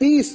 30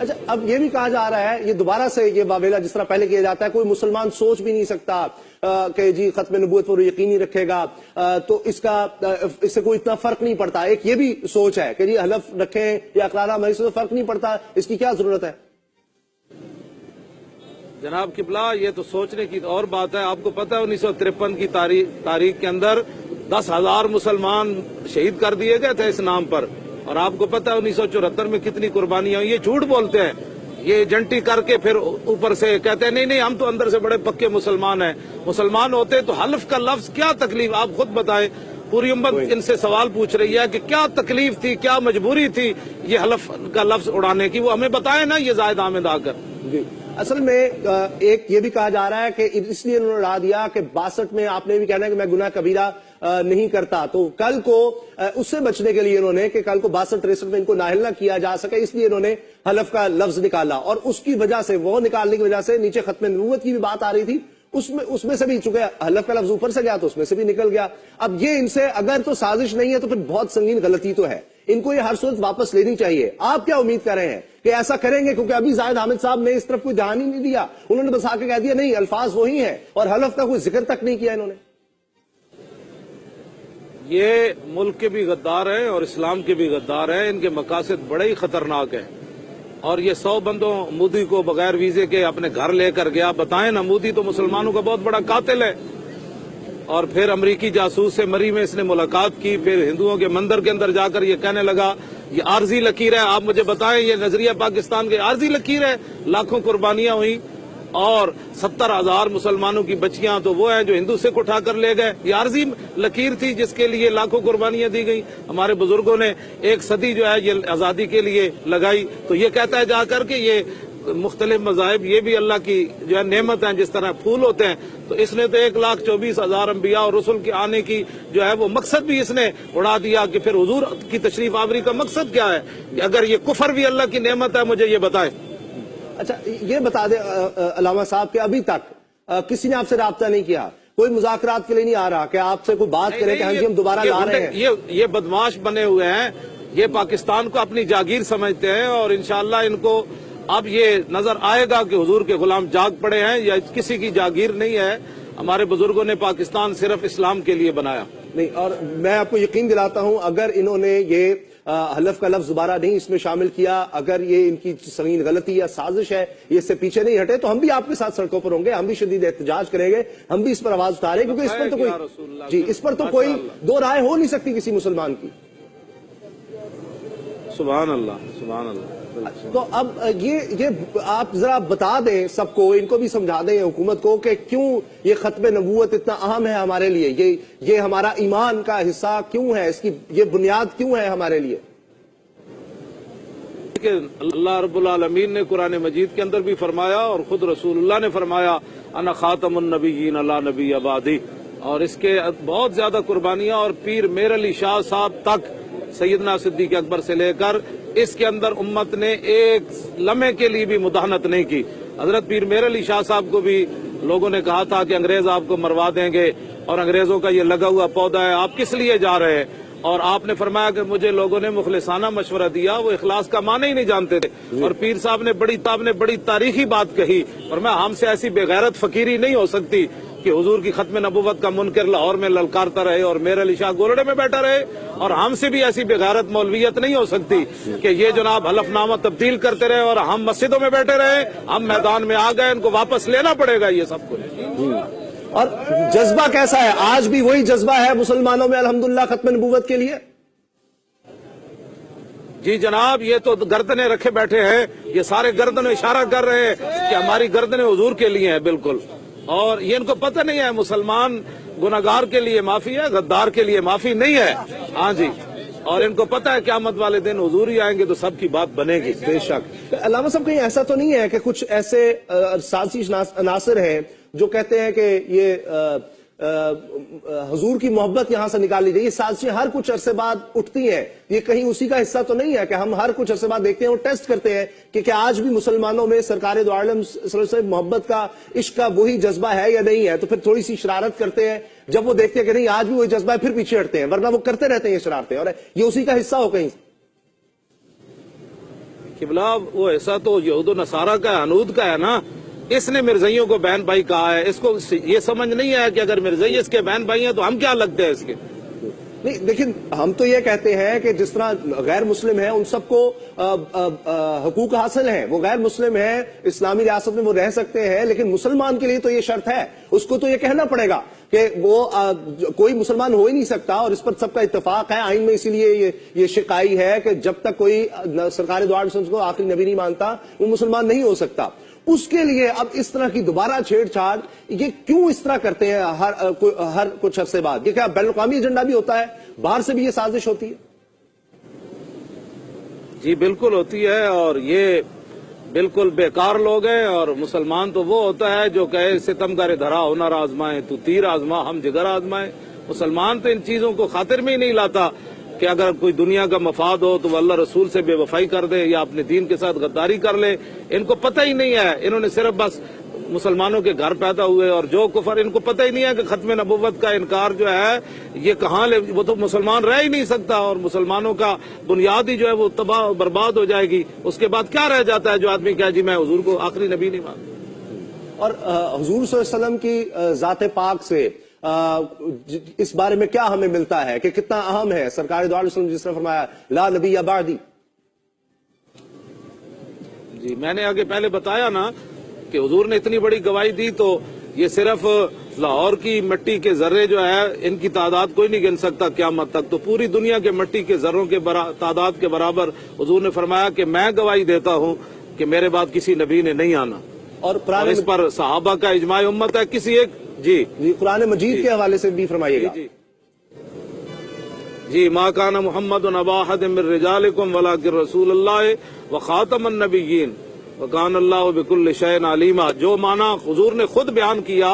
اچھا اب یہ بھی کہا جا رہا ہے یہ دوبارہ سے یہ واویلا جس طرح پہلے کیا جاتا ہے کوئی مسلمان سوچ بھی نہیں سکتا کہ جی ختم نبوت پر یقینی رکھے گا تو اس سے کوئی اتنا فرق نہیں پڑتا. ایک یہ بھی سوچ ہے کہ جی حلف رکھیں یا اقرار عملی سے فرق نہیں پڑتا, اس کی کیا ضرورت ہے؟ جناب قبلہ یہ تو سوچنے کی اور بات ہے. آپ کو پتہ ہے 1953 کی تاریخ کے اندر 10,000 مسلمان شہید کر دیے گئے تھے اس نام پر, اور آپ کو پتہ ہے 1974 میں کتنی قربانیاں ہوئی. یہ جھوٹ بولتے ہیں, یہ ایجنٹی کر کے پھر اوپر سے کہتے ہیں نہیں ہم تو اندر سے بڑے پکے مسلمان ہیں. مسلمان ہوتے تو حلف کا لفظ کیا تکلیف, آپ خود بتائیں. پوری امت ان سے سوال پوچھ رہی ہے کہ کیا تکلیف تھی, کیا مجبوری تھی یہ حلف کا لفظ اڑانے کی, وہ ہمیں بتائیں نا یہ زائد احمد آ کر. جی اصل میں ایک یہ بھی کہا جا رہا ہے کہ اس لیے انہوں نے اڑا دیا کہ 62 میں آپ نے بھی کہنا ہے کہ میں گناہ کبیرہ نہیں کرتا, تو کل کو اس سے بچنے کے لیے انہوں نے کہ کل کو 62-63 میں ان کو نااہل نہ کیا جا سکے اس لیے انہوں نے حلف کا لفظ نکالا, اور اس کی وجہ سے وہ نکالنے کی وجہ سے نیچے ختم نبوت کی بھی بات آ رہی تھی, اس میں سے بھی چونکہ حلف کا لفظ اوپر سے گیا تو اس میں سے بھی نکل گیا. اب یہ ان سے اگر تو سازش نہیں ہے تو پھر بہت سنگین غلطی تو ہے, ان کو یہ ہر صورت واپس لینی چاہیے. آپ کیا امید کر رہے ہیں کہ ایسا کریں گے؟ کیونکہ ابھی زائد حامد صاحب نے اس طرف کوئی دھیان ہی نہیں دیا, انہوں نے بس آ کے کہہ دیا نہیں الفاظ وہی ہیں, اور حلف کا کوئی ذکر تک نہیں کیا انہوں نے. یہ ملک کے بھی غدار ہیں اور اسلام کے بھی غدار ہیں, ان کے مقاصد بڑے ہی خطرناک ہیں. اور یہ 100 بندوں مودی کو بغیر ویزے کے اپنے گھر لے کر گیا. بتائیں نا, مودی تو مسلمانوں کا بہت بڑا قاتل ہے, اور پھر امریکی جاسوس سے مری میں اس نے ملاقات کی, پھر ہندوؤں کے مندر کے اندر جا کر یہ کہنے لگا یہ عارضی لکیر ہے. آپ مجھے بتائیں یہ نظریہ پاکستان کے عارضی لکیر ہے؟ لاکھوں قربانیاں ہوئی اور 70,000 مسلمانوں کی بچیاں تو وہ ہیں جو ہندو سکھ اٹھا کر لے گئے. یہ عارضی لکیر تھی جس کے لیے لاکھوں قربانیاں دی گئی. ہمارے بزرگوں نے 1 صدی جو ہے یہ آزادی کے لیے لگائی. تو یہ کہتا ہے جا کر کہ یہ مختلف مذاہب یہ بھی اللہ کی جو ہے نعمت ہیں, جس طرح پھول ہوتے ہیں. تو اس نے تو 1,24,000 انبیاء اور رسول کے آنے کی جو ہے وہ مقصد بھی اس نے اڑا دیا. کہ پھر حضور کی تشریف آوری کا مقصد کیا ہے؟ اگر یہ کفر بھی اللہ کی نعمت ہے مجھے یہ بتائیں. اچھا یہ بتا دیں علامہ صاحب کہ ابھی تک کسی نے آپ سے رابطہ نہیں کیا, کوئی مذاکرات کے لیے نہیں آ رہا کہ آپ سے کوئی بات کرے کہ ہاں جی ہم دوبارہ لا رہے ہیں؟ یہ بدماش بنے ہوئے ہیں, یہ پاکستان کو اپنی جاگیر سمجھتے ہیں, اور انشاءاللہ ان کو اب یہ نظر آئے گا کہ حضور کے غلام جاگ پڑے ہیں, یا کسی کی جاگیر نہیں ہے. ہمارے بزرگوں نے پاکستان صرف اسلام کے لیے بنایا نہیں, اور میں آپ کو یقین دلاتا ہوں اگر انہوں نے یہ حلف کا لفظ دوبارہ نہیں اس میں شامل کیا, اگر یہ ان کی سنگین غلطی یا سازش ہے, یہ اس سے پیچھے نہیں ہٹے, تو ہم بھی آپ کے ساتھ سڑکوں پر ہوں گے, ہم بھی شدید احتجاج کریں گے, ہم بھی اس پر آواز اٹھا رہے ہیں, کیونکہ اس پر تو کوئی دو رائے ہو نہیں سکتی کسی مسلمان کی. سبحان اللہ سبحان اللہ. تو اب یہ آپ ذرا بتا دیں سب کو, ان کو بھی سمجھا دیں حکومت کو کہ کیوں یہ ختم نبوت اتنا اہم ہے ہمارے لیے, یہ ہمارا ایمان کا حصہ کیوں ہے, اس کی یہ بنیاد کیوں ہے ہمارے لیے. کہ اللہ رب العالمین نے قرآن مجید کے اندر بھی فرمایا, اور خود رسول اللہ نے فرمایا انا خاتم النبیین لا نبی بعدی, اور اس کے بہت زیادہ قربانیاں, اور پیر میر علی شاہ صاحب تک سیدنا صدیق اکبر سے لے کر اس کے اندر امت نے ایک لمحے کے لیے بھی مداحنت نہیں کی. حضرت پیر میر علی شاہ صاحب کو بھی لوگوں نے کہا تھا کہ انگریز آپ کو مروا دیں گے, اور انگریزوں کا یہ لگا ہوا پودا ہے, آپ کس لیے جا رہے ہیں؟ اور آپ نے فرمایا کہ مجھے لوگوں نے مخلصانہ مشورہ دیا, وہ اخلاص کا معنی ہی نہیں جانتے تھے. اور پیر صاحب نے بڑی تاریخی بات کہی, فرمایا ہم سے ایسی بے غیرت فقیری نہیں ہو سکتی کہ حضور کی ختم نبوت کا منکر لاہور میں للکارتا رہے اور میر علی شاہ گولڑے میں بیٹھا رہے, اور ہم سے بھی ایسی بے غیرت مولویت نہیں ہو سکتی کہ یہ جناب حلف نامہ تبدیل کرتے رہے اور ہم مسجدوں میں بیٹھے رہے. ہم میدان میں آ گئے, ان کو واپس لینا پڑے گا یہ سب کچھ. اور جذبہ کیسا ہے آج بھی؟ وہی جذبہ ہے مسلمانوں میں الحمدللہ ختم نبوت کے لیے؟ جی جناب, یہ تو گردنیں رکھے بیٹھے ہیں, یہ سارے گردنیں اشارہ کر رہے ہیں کہ ہماری گردنیں حضور کے لیے ہیں بالکل. اور یہ ان کو پتہ نہیں ہے مسلمان گناہگار کے لیے معافی ہے, غدار کے لیے معافی نہیں ہے. ہاں جی, اور ان کو پتہ ہے قیامت والے دن حضور ہی آئیں گے تو سب کی بات بنے گی. بے شک. علامہ صاحب کہیں ایسا تو نہیں ہے کہ کچھ ایسے سازشی عناصر ہیں جو کہتے ہیں کہ یہ حضور کی محبت یہاں سے نکال لی جائے؟ یہ سازشیں ہر کچھ عرصے بعد اٹھتی ہیں, یہ کہیں اسی کا حصہ تو نہیں ہے کہ ہم ہر کچھ عرصے بعد دیکھتے ہیں اور ٹیسٹ کرتے ہیں کہ کیا آج بھی مسلمانوں میں سرکار دو عالم صلی اللہ علیہ وسلم محبت کا, عشق کا وہی جذبہ ہے یا نہیں ہے؟ تو پھر تھوڑی سی شرارت کرتے ہیں, جب وہ دیکھتے ہیں کہ نہیں آج بھی وہی جذبہ ہے پھر پیچھے ہٹتے ہیں, ورنہ وہ کرتے رہتے ہیں یہ شرارتیں, اور یہ اسی کا حصہ ہو کہیں. قبلہ وہ ایسا تو یہود و نصارہ کا ہے، حنود کا ہے نا، اس نے مرزائیوں کو بہن بھائی کہا ہے، اس کو یہ سمجھ نہیں ہے کہ اگر مرزائی اس کے بہن بھائی ہیں تو ہم کیا لگتے ہیں اس کے؟ نہیں لیکن ہم تو یہ کہتے ہیں کہ جس طرح غیر مسلم ہیں ان سب کو حقوق حاصل ہیں، وہ غیر مسلم ہیں، اسلامی ریاست میں وہ رہ سکتے ہیں، لیکن مسلمان کے لیے تو یہ شرط ہے، اس کو تو یہ کہنا پڑے گا کہ وہ کوئی مسلمان ہو ہی نہیں سکتا، اور اس پر سب کا اتفاق ہے آئین میں، اسی لیے یہ شکائی ہے کہ جب تک کوئی سرکار دو عالم کو آخری نبی نہیں مانتا وہ مسلمان نہیں ہو سکتا۔ اس کے لیے اب اس طرح کی دوبارہ چھیڑ چھاڑ یہ کیوں اس طرح کرتے ہیں ہر کچھ عرصے بعد؟ یہ کیا بین الاقوامی ایجنڈا بھی ہوتا ہے؟ باہر سے بھی یہ سازش ہوتی ہے؟ جی بالکل ہوتی ہے، اور یہ بالکل بیکار لوگ ہیں، اور مسلمان تو وہ ہوتا ہے جو کہے ستم کرے دھرا ہنر آزمائے، تو تیر آزما ہم جگر آزمائے۔ مسلمان تو ان چیزوں کو خاطر میں ہی نہیں لاتا کہ اگر کوئی دنیا کا مفاد ہو تو وہ اللہ رسول سے بے وفائی کر دے یا اپنے دین کے ساتھ غداری کر لے۔ ان کو پتہ ہی نہیں ہے، انہوں نے صرف بس مسلمانوں کے گھر پیدا ہوئے، اور جو کفر ان کو پتہ ہی نہیں ہے کہ ختم نبوت کا انکار جو ہے یہ کہاں وہ تو مسلمان رہ ہی نہیں سکتا، اور مسلمانوں کا بنیاد ہی جو ہے وہ تباہ برباد ہو جائے گی۔ اس کے بعد کیا رہ جاتا ہے جو آدمی کہا جی میں حضور کو آخری نبی نہیں مانتا۔ اور حضور صلی اللہ علیہ وسلم کی ذات پاک سے اس بارے میں کیا ہمیں ملتا ہے کہ کتنا اہم ہے؟ سرکار دو علیہ وسلم جس نے فرمایا لا نبی بعدی۔ جی میں نے آگے پہلے بتایا نا کہ حضور نے اتنی بڑی گواہی دی، تو یہ صرف لاہور کی مٹی کے ذرے جو ہے ان کی تعداد کوئی نہیں گن سکتا قیامت تک، تو پوری دنیا کے مٹی کے ذروں کے تعداد کے برابر حضور نے فرمایا کہ میں گواہی دیتا ہوں کہ میرے بعد کسی نبی نے نہیں آنا، اور اس پر صحابہ کا اجماع امت ہے۔ کسی ایک جی قرآن مجید کے حوالے سے بھی فرمائیے گا۔ جی ما کان محمد ابا احد من رجالکم ولکن رسول اللہ وخاتم النبیین وکان اللہ بکل شیء علیما۔ جو معنی حضور نے خود بیان کیا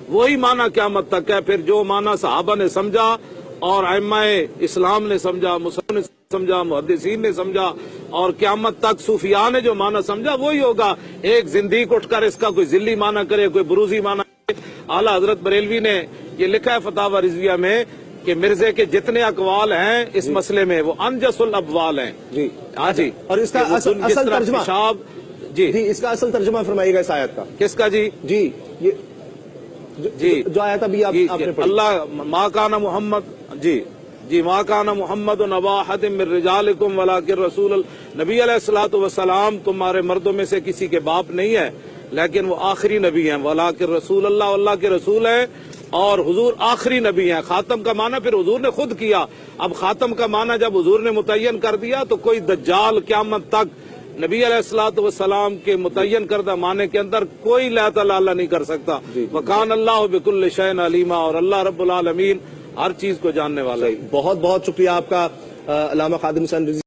وہی معنی قیامت تک ہے، پھر جو معنی صحابہ نے سمجھا اور ائمہ اسلام نے سمجھا، مسلمان نے سمجھا، محدثین نے سمجھا، اور قیامت تک صوفیاء نے جو معنی سمجھا وہی ہوگا۔ ایک زندیق اٹھ کر اس کا کوئی ذلی معنی کرے، کوئی بروزی معنی کرے۔ اعلیٰ حضرت بریلوی نے یہ لکھا ہے فتاوی رضویہ میں کہ مرزے کے جتنے اقوال ہیں اس مسئلے میں وہ انجس الابوال ہیں۔ جی ہاں جی، اور اس کا اصل ترجمہ جی اس کا اصل ترجمہ فرمائیے گا اس آیت کا۔ کس کا؟ جی جی یہ جو آیت ابھی آپ نے پڑھی، اللہ ما کان محمد جی ما کان محمد ابا احد من رجالکم ولکن رسول نبی علیہ الصلوۃ والسلام تمہارے مردوں میں سے کسی کے باپ نہیں ہے لیکن وہ آخری نبی ہیں، ولکن رسول اللہ، اللہ کے رسول ہیں، اور حضور آخری نبی ہیں۔ خاتم کا معنی پھر حضور نے خود کیا۔ اب خاتم کا معنی جب حضور نے متعین کر دیا تو کوئی دجال قیامت تک نبی علیہ الصلوۃ والسلام کے متعین کردہ معنی کے اندر کوئی لا تعالی نہیں کر سکتا۔ وکان اللہ بکل شیء علیما، اور اللہ رب العالمین ہر چیز کو جاننے والا ہے۔ بہت بہت شکریہ آپ کا علامہ خادم حسین رضوی۔